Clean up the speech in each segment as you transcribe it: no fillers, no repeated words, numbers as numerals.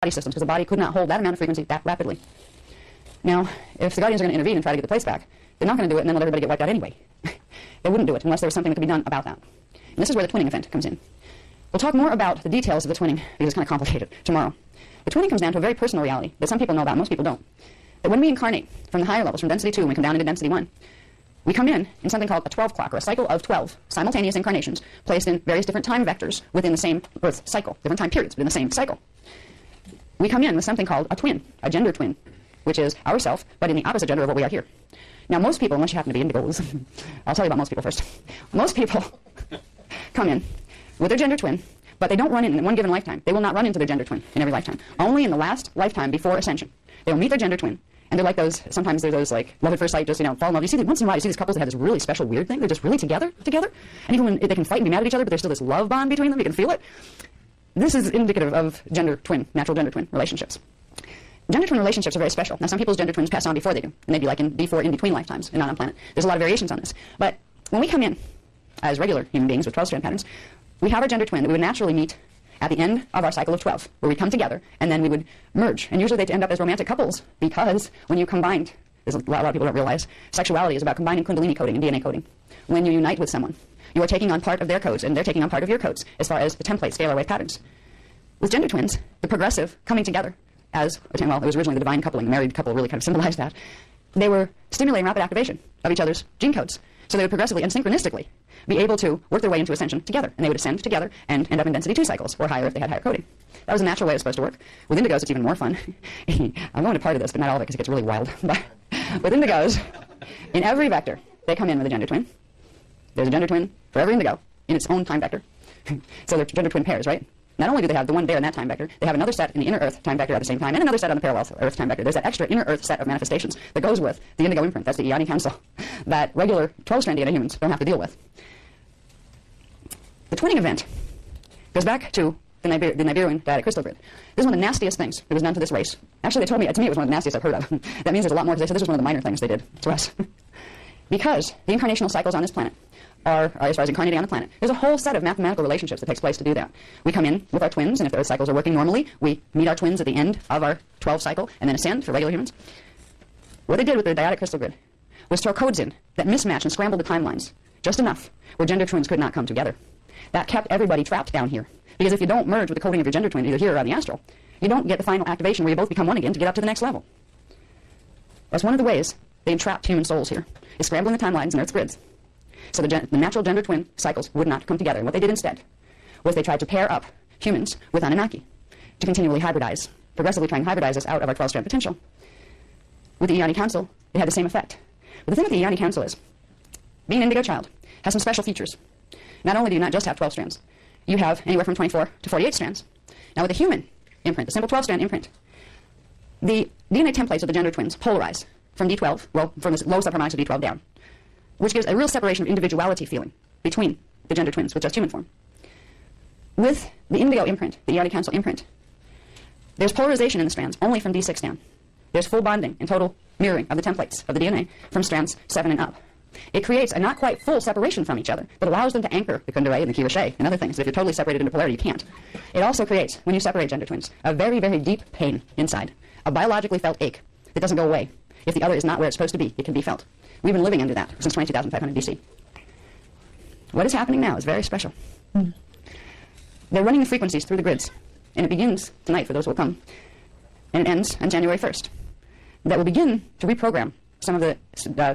body systems because the body could not hold that amount of frequency that rapidly. Now, if the Guardians are going to intervene and try to get the place back, they're not going to do it and then let everybody get wiped out anyway. They wouldn't do it unless there was something that could be done about that. And this is where the twinning event comes in. We'll talk more about the details of the twinning because it's kind of complicated tomorrow. The twinning comes down to a very personal reality that some people know about, most people don't. That when we incarnate from the higher levels, from density 2, and we come down into density 1, we come in something called a 12 clock, or a cycle of 12 simultaneous incarnations placed in various different time vectors within the same Earth cycle, different time periods within the same cycle. We come in with something called a twin, a gender twin, which is ourself, but in the opposite gender of what we are here. Now, most people, unless you happen to be indigos, I'll tell you about most people first. Most people come in with their gender twin, but they don't run in one given lifetime. They will not run into their gender twin in every lifetime. Only in the last lifetime before ascension. They will meet their gender twin, and they're like those, sometimes they're those like love at first sight, just, fall in love. You see, once in a while, you see these couples that have this really special weird thing. They're just really together. And even when they can fight and be mad at each other, but there's still this love bond between them. You can feel it. This is indicative of gender twin, natural gender twin relationships. Gender twin relationships are very special. Now, some people's gender twins pass on before they do, and they'd be like before in between lifetimes and not on planet. There's a lot of variations on this. But when we come in as regular human beings with 12-strand patterns, we have our gender twin that we would naturally meet at the end of our cycle of 12, where we come together, and then we would merge. And usually they end up as romantic couples because when you combined, a lot of people don't realize, sexuality is about combining Kundalini coding and DNA coding. When you unite with someone, you are taking on part of their codes, and they're taking on part of your codes as far as the template, scalar wave patterns. With gender twins, the progressive coming together as, well, it was originally the divine coupling, the married couple really kind of symbolized that. They were stimulating rapid activation of each other's gene codes. So they would progressively and synchronistically be able to work their way into ascension together. And they would ascend together and end up in density 2 cycles, or higher if they had higher coding. That was a natural way it was supposed to work. With indigos, it's even more fun. I'm going to part of this, but not all of it because it gets really wild. But with indigos, in every vector, they come in with a gender twin. There's a gender twin for every indigo in its own time vector. So they're gender twin pairs, right? Not only do they have the one there in that time vector, they have another set in the inner Earth time vector at the same time, and another set on the parallel Earth time vector. There's that extra inner Earth set of manifestations that goes with the indigo imprint. That's the Iani Council that regular 12-strand DNA humans don't have to deal with. The twinning event goes back to the Nibirian dyadic crystal grid. This is one of the nastiest things that was done to this race. Actually, they told me, to me it was one of the nastiest I've heard of. That means there's a lot more, because they said this was one of the minor things they did to us. Because the incarnational cycles on this planet are, as far as incarnating on the planet, there's a whole set of mathematical relationships that takes place to do that. We come in with our twins, and if those cycles are working normally, we meet our twins at the end of our 12 cycle, and then ascend for regular humans. What they did with their dyadic crystal grid was throw codes in that mismatch and scrambled the timelines just enough where gender twins could not come together. That kept everybody trapped down here. Because if you don't merge with the coding of your gender twin, either here or on the astral, you don't get the final activation where you both become one again to get up to the next level. That's one of the ways they entrapped human souls here, is scrambling the timelines and Earth's grids. So the natural gender twin cycles would not come together. And what they did instead was they tried to pair up humans with Anunnaki to continually hybridize, progressively trying to hybridize us out of our 12-strand potential. With the Iani Council, it had the same effect. But the thing with the Iani Council is, being an indigo child has some special features. Not only do you not just have 12 strands, you have anywhere from 24 to 48 strands. Now with a human imprint, the simple 12-strand imprint, the DNA templates of the gender twins polarize from D12, well, from this low subharmonics of D12 down, which gives a real separation of individuality feeling between the gender twins with just human form. With the indigo imprint, the Iani Council imprint, there's polarization in the strands only from D6 down. There's full bonding and total mirroring of the templates of the DNA from strands 7 and up. It creates a not quite full separation from each other, but allows them to anchor the Kundalini and the Kirashe and other things. If you're totally separated into polarity, you can't. It also creates, when you separate gender twins, a very, very deep pain inside, a biologically felt ache that doesn't go away. If the other is not where it's supposed to be, it can be felt. We've been living under that since 22,500 BC. What is happening now is very special. They're running the frequencies through the grids, and it begins tonight for those who will come, and it ends on January 1st. That will begin to reprogram some of the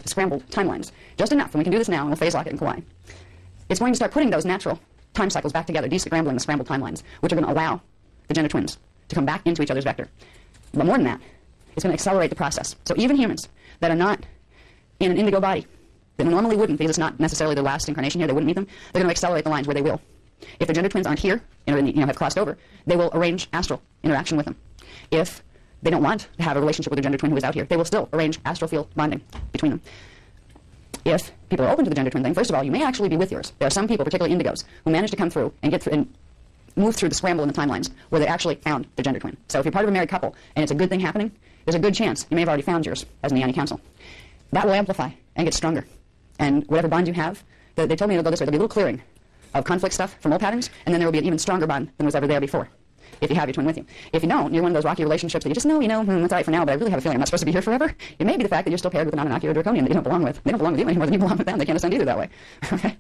scrambled timelines, just enough, and we can do this now, and we'll phase lock it in Kauai. It's going to start putting those natural time cycles back together, de-scrambling the scrambled timelines, which are going to allow the gender twins to come back into each other's vector. But more than that, it's going to accelerate the process. So even humans that are not in an indigo body, that normally wouldn't, because it's not necessarily their last incarnation here, they wouldn't meet them, they're going to accelerate the lines where they will. If the gender twins aren't here, and have crossed over, they will arrange astral interaction with them. If they don't want to have a relationship with their gender twin who is out here, they will still arrange astral field bonding between them. If people are open to the gender twin thing, first of all, you may actually be with yours. There are some people, particularly indigos, who manage to come through and get through and move through the scramble in the timelines where they actually found their gender twin. So if you're part of a married couple and it's a good thing happening, there's a good chance you may have already found yours as an Iani Council. That will amplify and get stronger. And whatever bond you have, they told me it'll go this way. There'll be a little clearing of conflict stuff from old patterns, and then there will be an even stronger bond than was ever there before. if you have your twin with you. If you don't, you're one of those rocky relationships that you just know, that's all right for now, but I really have a feeling I'm not supposed to be here forever. It may be the fact that you're still paired with an Anunnaki or Draconian that you don't belong with. They don't belong with you any more than you belong with them. They can't ascend either that way. Okay?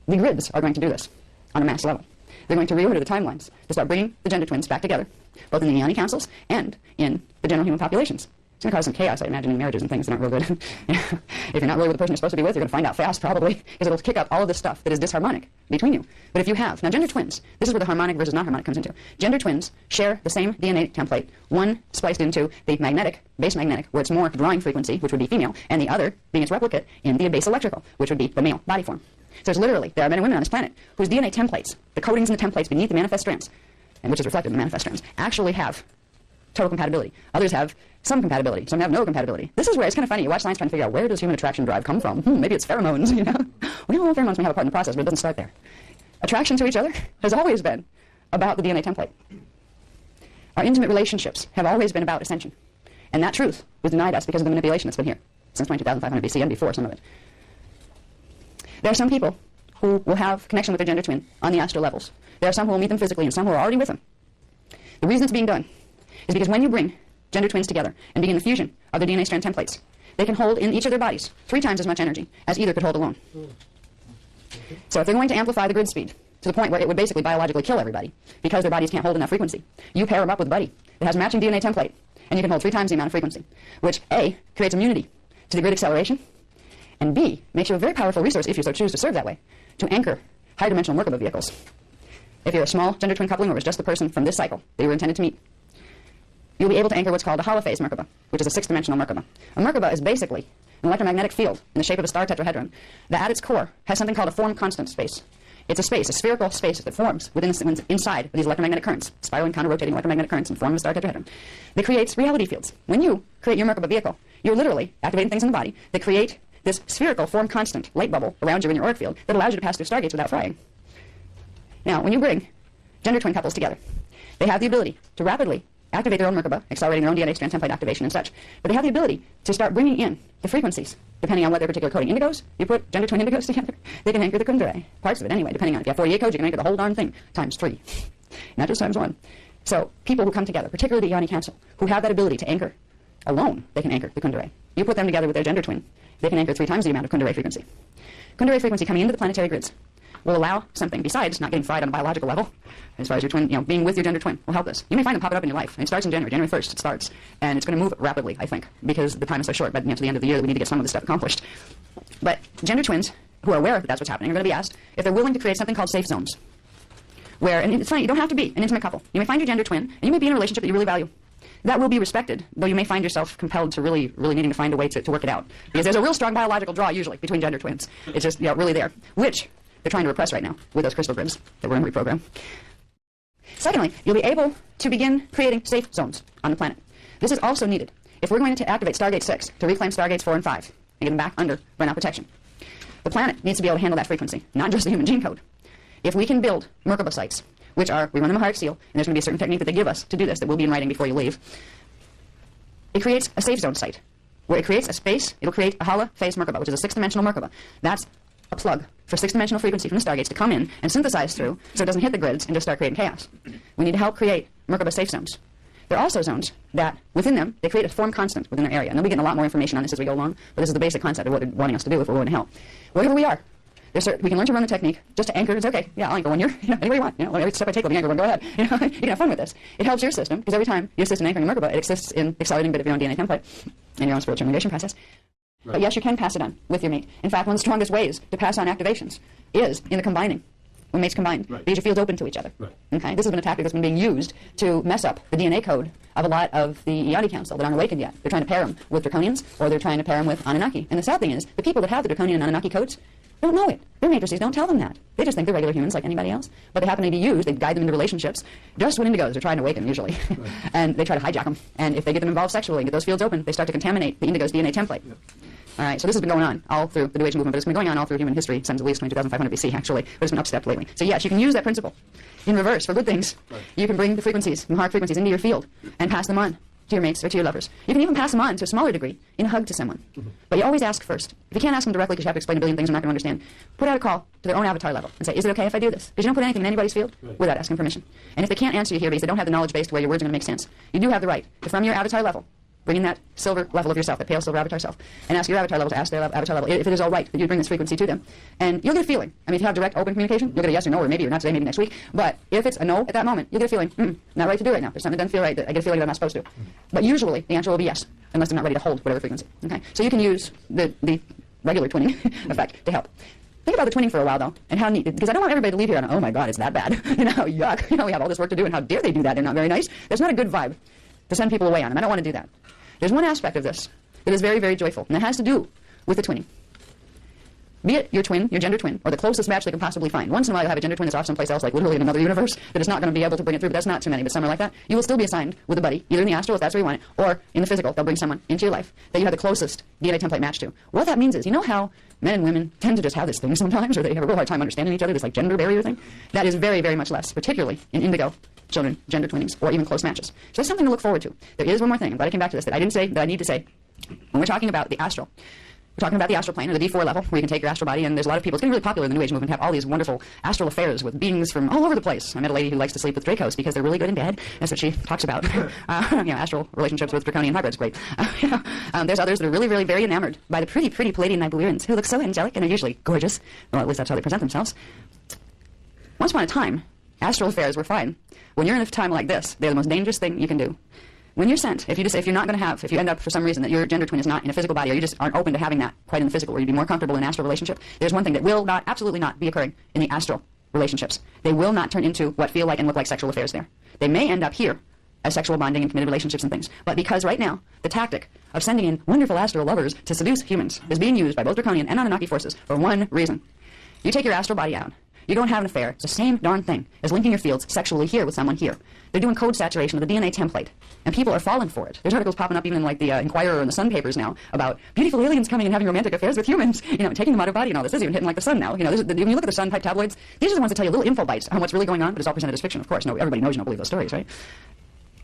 The grids are going to do this on a mass level. They're going to reorder the timelines to start bringing the gender twins back together, both in the Ioni councils and in the general human populations. It's going to cause some chaos, I imagine, in marriages and things that aren't real good. If you're not really with the person you're supposed to be with, you're going to find out fast, probably, because it'll kick up all of this stuff that is disharmonic between you. But if you have, now gender twins, this is where the harmonic versus non-harmonic comes into. Gender twins share the same DNA template, one spliced into the magnetic, base magnetic, where it's more drawing frequency, which would be female, and the other being its replicate in the base electrical, which would be the male body form. So there's literally, there are men and women on this planet whose DNA templates, the codings and the templates beneath the manifest strands, and which is reflected in the manifest strands, actually have total compatibility. Others have some compatibility. Some have no compatibility. This is where it's kind of funny. You watch science trying to figure out where does human attraction drive come from. Maybe it's pheromones, We all know pheromones may have a part in the process, but it doesn't start there. Attraction to each other has always been about the DNA template. Our intimate relationships have always been about ascension. And that truth was denied us because of the manipulation that's been here since 22,500 BC and before some of it. There are some people who will have connection with their gender twin on the astral levels. There are some who will meet them physically and some who are already with them. The reason it's being done is because when you bring gender twins together and begin the fusion of their DNA strand templates, they can hold in each of their bodies 3 times as much energy as either could hold alone. So if they're going to amplify the grid speed to the point where it would basically biologically kill everybody because their bodies can't hold enough frequency, you pair them up with a buddy that has matching DNA template, and you can hold 3 times the amount of frequency, which A, creates immunity to the grid acceleration, and B, makes you a very powerful resource, if you so choose to serve that way, to anchor high-dimensional Merkaba vehicles. If you're a small gender twin coupling or it's just the person from this cycle that you were intended to meet, you'll be able to anchor what's called a holophase Merkaba, which is a 6-dimensional Merkaba. A Merkaba is basically an electromagnetic field in the shape of a star tetrahedron that at its core has something called a form constant space. It's a space, a spherical space that forms inside of these electromagnetic currents, spiraling, counter-rotating electromagnetic currents in the form of a star tetrahedron, that creates reality fields. When you create your Merkaba vehicle, you're literally activating things in the body that create this spherical form constant light bubble around you in your auric field that allows you to pass through stargates without frying. Now, when you bring gender twin couples together, they have the ability to rapidly activate their own Merkaba, accelerating their own DNA strand template activation and such. But they have the ability to start bringing in the frequencies, depending on what their particular coding. Indigos, you put gender twin indigos together, they can anchor the kundalini, parts of it anyway, depending on if you have 48 codes, you can anchor the whole darn thing times 3, not just times 1. So people who come together, particularly the Ioni Council, who have that ability to anchor alone, they can anchor the kundalini. You put them together with their gender twin, they can anchor 3 times the amount of kundalini frequency. Kundalini frequency coming into the planetary grids will allow something besides not getting fried on a biological level, as far as your twin, being with your gender twin will help this. You may find them popping up in your life. And it starts in January 1st it starts. And it's going to move rapidly, I think, because the time is so short, but to the end of the year we need to get some of this stuff accomplished. But gender twins who are aware that that's what's happening are going to be asked if they're willing to create something called safe zones. Where, and it's funny, you don't have to be an intimate couple. You may find your gender twin, and you may be in a relationship that you really value. That will be respected, though you may find yourself compelled to really needing to find a way to work it out. Because there's a real strong biological draw, usually, between gender twins. It's just, really there. Which they're trying to repress right now with those crystal grids that we're going to reprogram. Secondly, you'll be able to begin creating safe zones on the planet. This is also needed if we're going to activate Stargate 6 to reclaim Stargates 4 and 5 and get them back under burnout protection. The planet needs to be able to handle that frequency, not just the human gene code. If we can build Merkaba sites, which are, we run them a hard seal, and there's going to be a certain technique that they give us to do this that will be in writing before you leave, it creates a safe zone site where it creates a space. It'll create a holophase Merkaba, which is a 6-dimensional Merkaba. That's a plug for 6-dimensional frequency from the Stargates to come in and synthesize through so it doesn't hit the grids and just start creating chaos. We need to help create Merkaba safe zones. There are also zones that, within them, they create a form constant within their area. And they'll be getting a lot more information on this as we go along, but this is the basic concept of what they're wanting us to do if we're going to help. Wherever we are, we can learn to run the technique just to anchor. It's okay. Yeah, I'll anchor when you're, anywhere you want. Every step I take will be anchored when go ahead. You can have fun with this. It helps your system because every time you assist in anchoring a Merkaba, it assists in accelerating a bit of your own DNA template and your own spiritual integration process. Right. But yes, you can pass it on with your mate. In fact, one of the strongest ways to pass on activations is in the combining. When mates combine, right. Because your field's open to each other. Right. Okay, this has been a tactic that's been being used to mess up the DNA code of a lot of the Ioni Council that aren't awakened yet. They're trying to pair them with Draconians, or they're trying to pair them with Anunnaki. And the sad thing is, the people that have the Draconian and Anunnaki codes don't know it. Their matrices don't tell them that. They just think they're regular humans like anybody else. But they happen to be used. They guide them into relationships just when indigos are trying to awaken, usually. Right. And they try to hijack them. And if they get them involved sexually and get those fields open, they start to contaminate the indigo's DNA template. Yep. All right, so this has been going on all through the New Age movement, but it's been going on all through human history since at least 22,500 BC, actually, but it's been upstepped lately. So yes, you can use that principle in reverse for good things. Right. You can bring the frequencies, Maharic frequencies, into your field and pass them on to your mates or to your lovers. You can even pass them on to a smaller degree in a hug to someone. But you always ask first. If you can't ask them directly because you have to explain a billion things they're not going to understand, put out a call to their own avatar level and say, is it okay if I do this? Because you don't put anything in anybody's field without asking permission. And if they can't answer you here because they don't have the knowledge base to where your words are going to make sense, you do have the right to, from your avatar level, bring in that silver level of yourself, that pale silver avatar self, and ask your avatar level to ask their avatar level if it is all right that you bring this frequency to them. And you'll get a feeling. I mean, if you have direct, open communication, you'll get a yes or no, or maybe or not today, maybe next week. But if it's a no at that moment, you'll get a feeling, not right to do right now. There's something that doesn't feel right. I get a feeling that I'm not supposed to. But usually, the answer will be yes, unless they're not ready to hold whatever frequency. Okay? So you can use the regular twinning effect to help. Think about the twinning for a while, though, and how neat, because I don't want everybody to leave here and, oh my God, it's that bad. Yuck. We have all this work to do, and how dare they do that? They're not very nice. That's not a good vibe to send people away on them. I don't want to do that. There's one aspect of this that is very, very joyful, and it has to do with the twinning. Be it your twin, your gender twin, or the closest match they can possibly find. Once in a while you'll have a gender twin that's off someplace else, like literally in another universe, that is not going to be able to bring it through, but that's not too many, but some are like that. You will still be assigned with a buddy, either in the astral, if that's where you want it, or in the physical. They'll bring someone into your life that you have the closest DNA template match to. What that means is, you know how men and women tend to just have this thing sometimes, or they have a real hard time understanding each other, this like gender barrier thing? That is very, very much less, particularly in indigo children, gender twinnings, or even close matches. So that's something to look forward to. There is one more thing. I'm glad I came back to this that I didn't say, that I need to say. When we're talking about the astral, we're talking about the astral plane, or the D4 level, where you can take your astral body, and there's a lot of people, it's getting really popular in the New Age movement, have all these wonderful astral affairs with beings from all over the place. I met a lady who likes to sleep with Dracos because they're really good in bed. That's what she talks about. Astral relationships with draconian hybrids, great. There's others that are really, really very enamored by the pretty, pretty Palladian Nibelungans, who look so angelic and are usually gorgeous. Well, at least that's how they present themselves. Once upon a time, astral affairs were fine. When you're in a time like this, they're the most dangerous thing you can do. When you're sent, if you're not going to have, if you end up for some reason that your gender twin is not in a physical body, or you just aren't open to having that quite in the physical, where you'd be more comfortable in an astral relationship, there's one thing that will not, absolutely not, be occurring in the astral relationships. They will not turn into what feel like and look like sexual affairs there. They may end up here as sexual bonding and committed relationships and things. But because right now, the tactic of sending in wonderful astral lovers to seduce humans is being used by both draconian and Anunnaki forces for one reason. You take your astral body out. You go and have an affair. It's the same darn thing as linking your fields sexually here with someone here. They're doing code saturation of the DNA template, and people are falling for it. There's articles popping up even in like the Inquirer and the Sun papers now about beautiful aliens coming and having romantic affairs with humans, taking them out of body and all this. This is even hitting like the Sun now. When you look at the Sun type tabloids, these are the ones that tell you little info bites on what's really going on, but it's all presented as fiction, of course. No, everybody knows you don't believe those stories, right?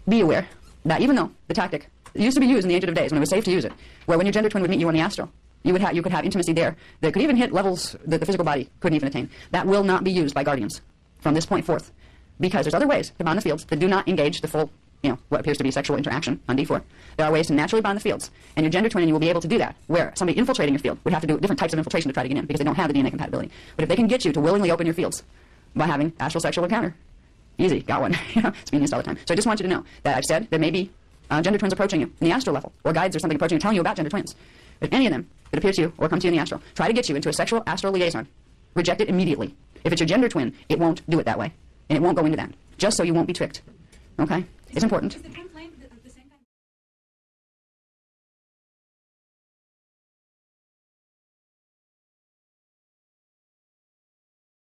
Be aware that even though the tactic used to be used in the ancient of days when it was safe to use it, where when your gender twin would meet you on the astral, you could have intimacy there that could even hit levels that the physical body couldn't even attain. That will not be used by guardians from this point forth, because there's other ways to bond the fields that do not engage the full, what appears to be sexual interaction on D4. There are ways to naturally bond the fields, and your gender twin, you will be able to do that, where somebody infiltrating your field would have to do different types of infiltration to try to get in, because they don't have the DNA compatibility. But if they can get you to willingly open your fields by having astral sexual encounter, easy, got one. It's being used all the time. So I just want you to know that I've said there may be gender twins approaching you in the astral level, or guides or something approaching you telling you about gender twins. If any of them that appear to you or come to you in the astral try to get you into a sexual astral liaison, reject it immediately. If it's your gender twin, it won't do it that way, and it won't go into that, just so you won't be tricked. Okay? It's important.